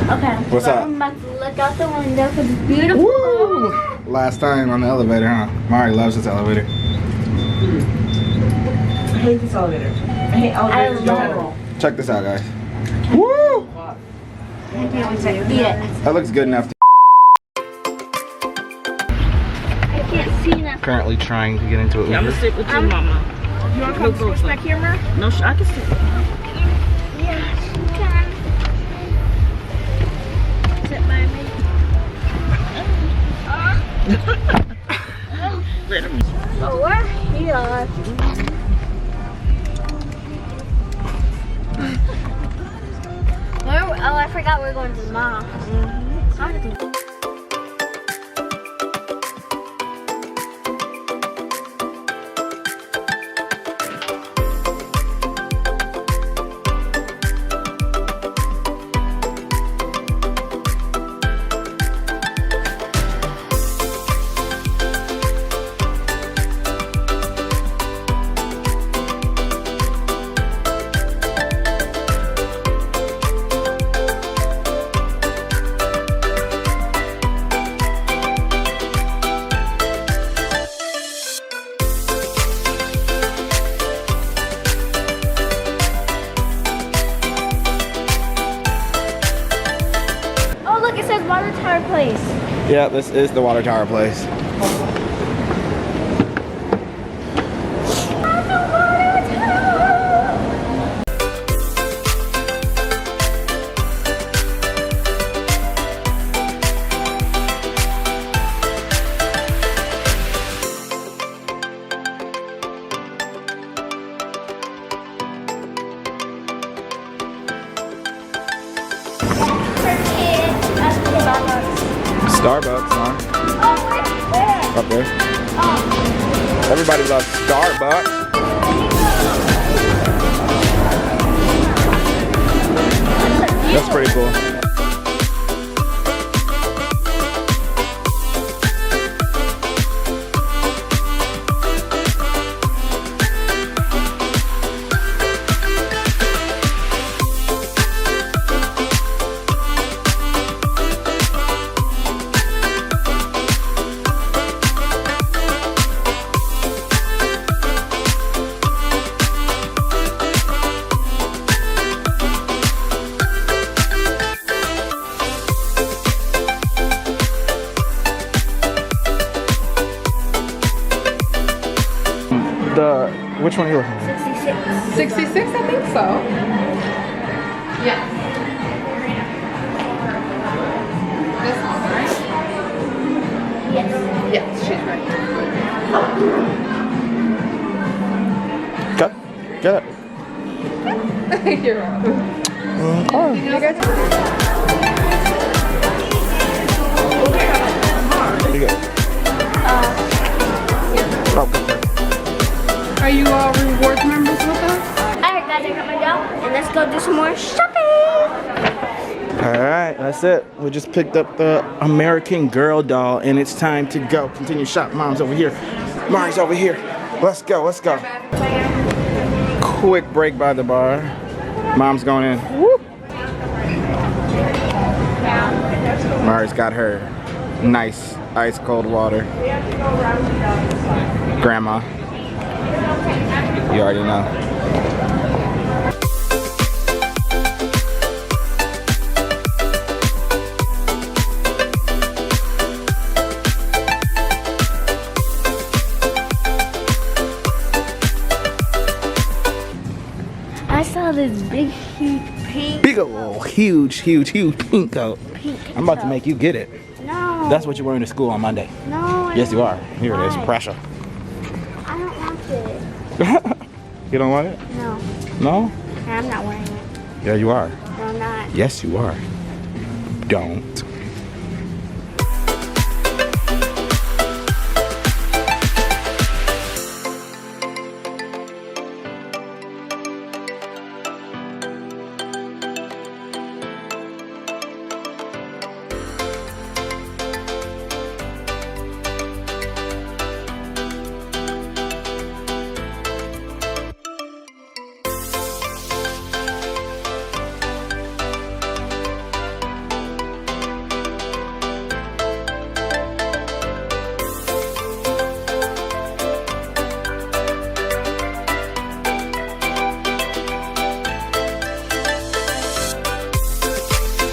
Okay. What's up? I'm about to look out the window because it's beautiful. Woo! Last time on the elevator, huh? Mari loves this elevator. I hate this elevator. I hate elevators in general. Check this out, guys. Woo! I can't wait to eat it. That looks good enough. I can't see nothing. Currently trying to get into it. Yeah, I'm gonna sit with you, mama. You wanna come switch my camera? No, I can sit. Yeah, she can. Sit by me. Oh, we're here. Oh, I forgot we're going to the mall. Oh, look, it says Water Tower Place. Yeah, this is the water tower place. Starbucks, huh? Up there. Everybody loves Starbucks. That's pretty cool. Which one are you looking at? 66. 66, I think so. Yeah. This one, right? Yes. Yes, she's right. Okay, get it. You're welcome. You guys Pretty good. Oh, good. Are you all rewards members with us? Alright guys, I got my dough and let's go do some more shopping. Alright, that's it. We just picked up the American Girl doll and it's time to go. Continue shop. Mom's over here. Mari's over here. Let's go, let's go. Quick break by the bar. Mom's going in. Woo. Mari's got her nice ice cold water. Grandma. You already know. I saw this big, huge pink. Big old, huge pink coat. I'm about to make you get it. No. That's what you're wearing to school on Monday. No. Yes, you are. Here it is. Why? Pressure. I don't want it. You don't want it? No. No? I'm not wearing it. Yeah, you are. No, I'm not. Yes, you are. Don't.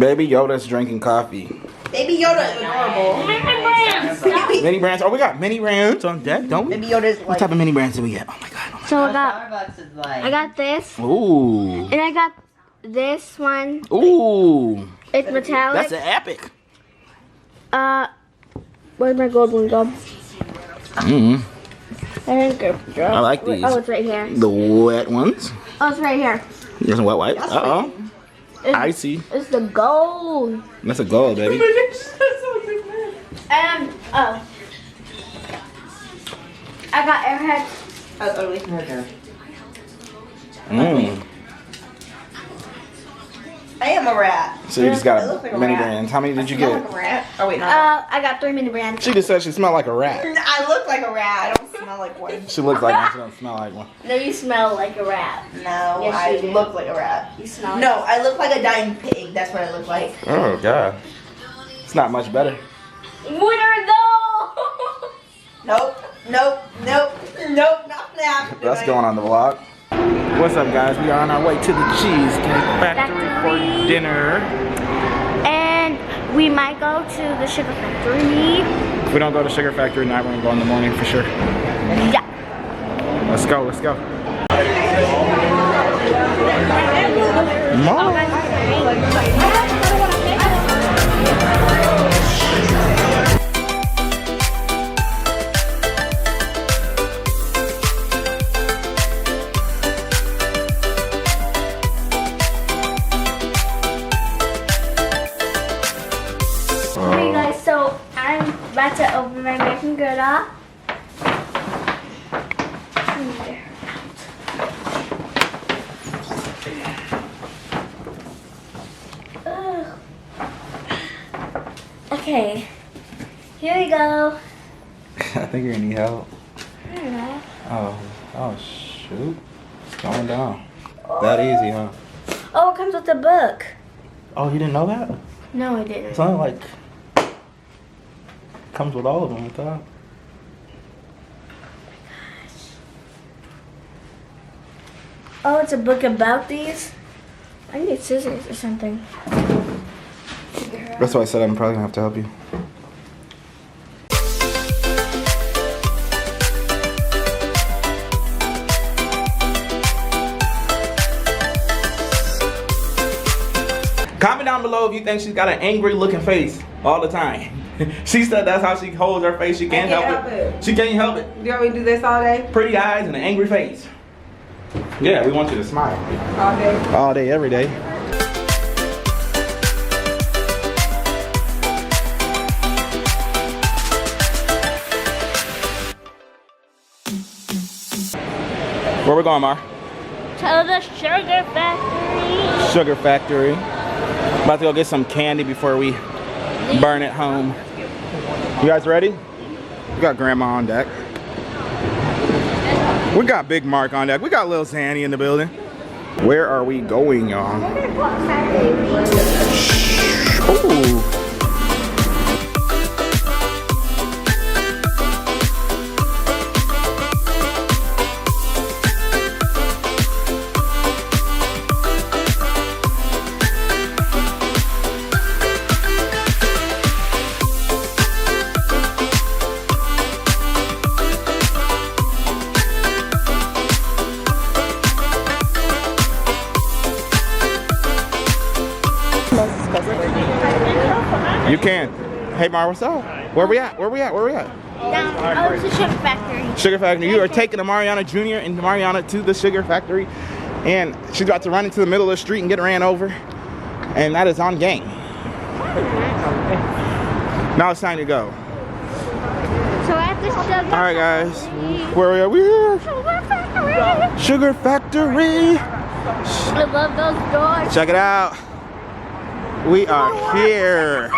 Baby Yoda's drinking coffee. Baby Yoda is adorable. Mini brands. Oh, we got mini brands on deck, don't we? Baby Yoda is What like. type of mini brands do we get? Oh my god. So I got Starbucks is like. I got this, Ooh. and I got this one. Ooh. It's metallic. That's an epic. Where'd my gold one go? Mm. I think I like these. Oh, it's right here. The wet ones. Oh, it's right here. There's some wet wipes. Uh-oh. Icy. It's the gold. That's a gold, baby. And oh, I got Airheads. That's ugly. Mm. I am a rat. So you just I got look like a mini rat. brands. How many did you Smell get? like a rat. Oh wait, no. I got 3 mini brands. She just said she smelled like a rat. I look like a rat. I don't smell like one. She looks like one. She don't smell like one. No, you smell like a rat. No, Yes, I you do. look like a rat. You smell. No, I look like a dying pig. That's what I look like. Oh god. It's not much better. Winner though. Nope. Nope. Nope. Nope. Not that. That's going on the vlog. What's up, guys? We are on our way to the Cheesecake Factory for dinner. And we might go to the Sugar Factory. If we don't go to Sugar Factory tonight, we're gonna go in the morning for sure. Yeah. Let's go, let's go. Mom. Hey guys, so I'm about to open my American Girl. Okay, here we go. I think you're gonna need help. I don't know. Oh shoot. It's going down. That easy, huh? Oh, it comes with a book. Oh, you didn't know that? No, I didn't. It's not like comes with all of them, I thought. Oh, it's a book about these? I need scissors or something. That's why I said I'm probably gonna have to help you. Comment down below if you think she's got an angry looking face all the time. She said that's how she holds her face. She can't help it. She can't help it. Do you want me to do this all day? Pretty eyes and an angry face. Yeah, we want you to smile. All day. All day, every day. Where we going, Mar? To the Sugar Factory. Sugar Factory. About to go get some candy before we burn it home. You guys ready? We got Grandma on deck. We got Big Mark on deck. We got Lil Zanny in the building. Where are we going, y'all? Ooh. You can. Hey, Mar, what's up? Where we at? Where we at? Where we at? Down. Oh, it's the Sugar Factory. Sugar Factory. You are taking the Mariana Jr. and Mariana to the Sugar Factory. And she's about to run into the middle of the street and get ran over. And that is on game. Now it's time to go. So at the Sugar All right, guys. Where are we? We're here. Sugar Factory. Sugar Factory. I love those doors. Check it out. We are here.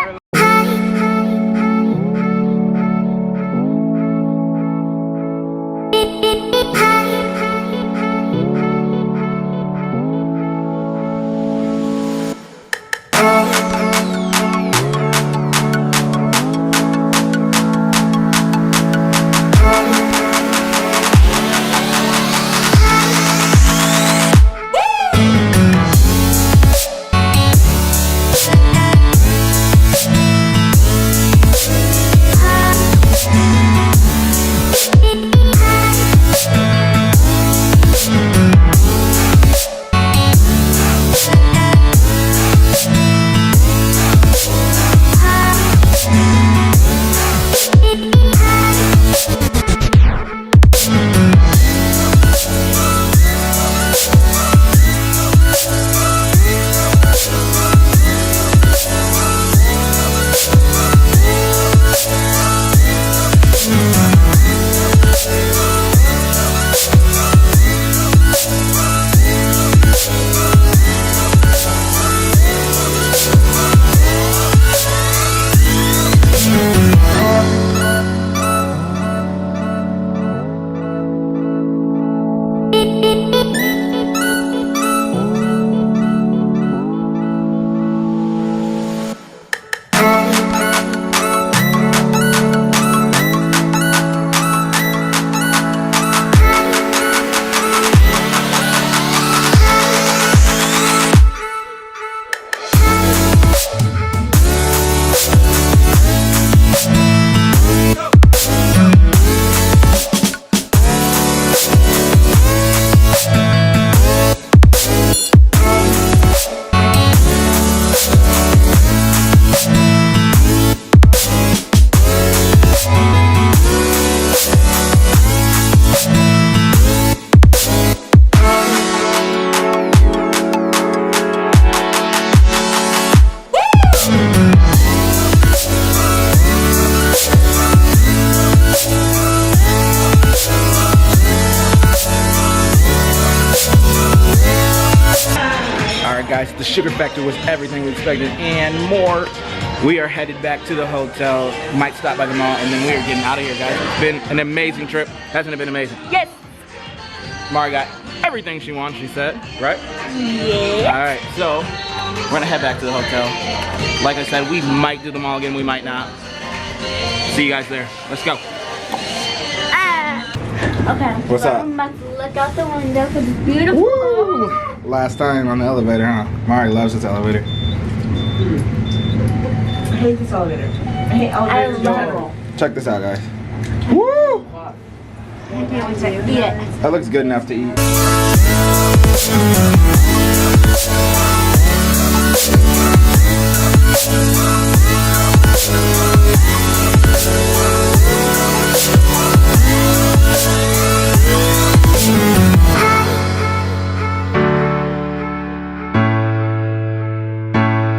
The sugar factory was everything we expected and more. We are headed back to the hotel. Might stop by the mall, and then we are getting out of here, guys. It's been an amazing trip. Hasn't it been amazing? Yes. Mari got everything she wants, she said, right? Yeah. All right, so we're gonna head back to the hotel. Like I said, we might do the mall again, we might not. See you guys there. Let's go. Okay. What's so up? I'm about to look out the window because it's beautiful. Woo! Last time on the elevator, huh? Mari loves this elevator. I hate this elevator. I hate elevators in love general. Check this out, guys. Woo! I can't wait to Yeah. That looks good enough to eat.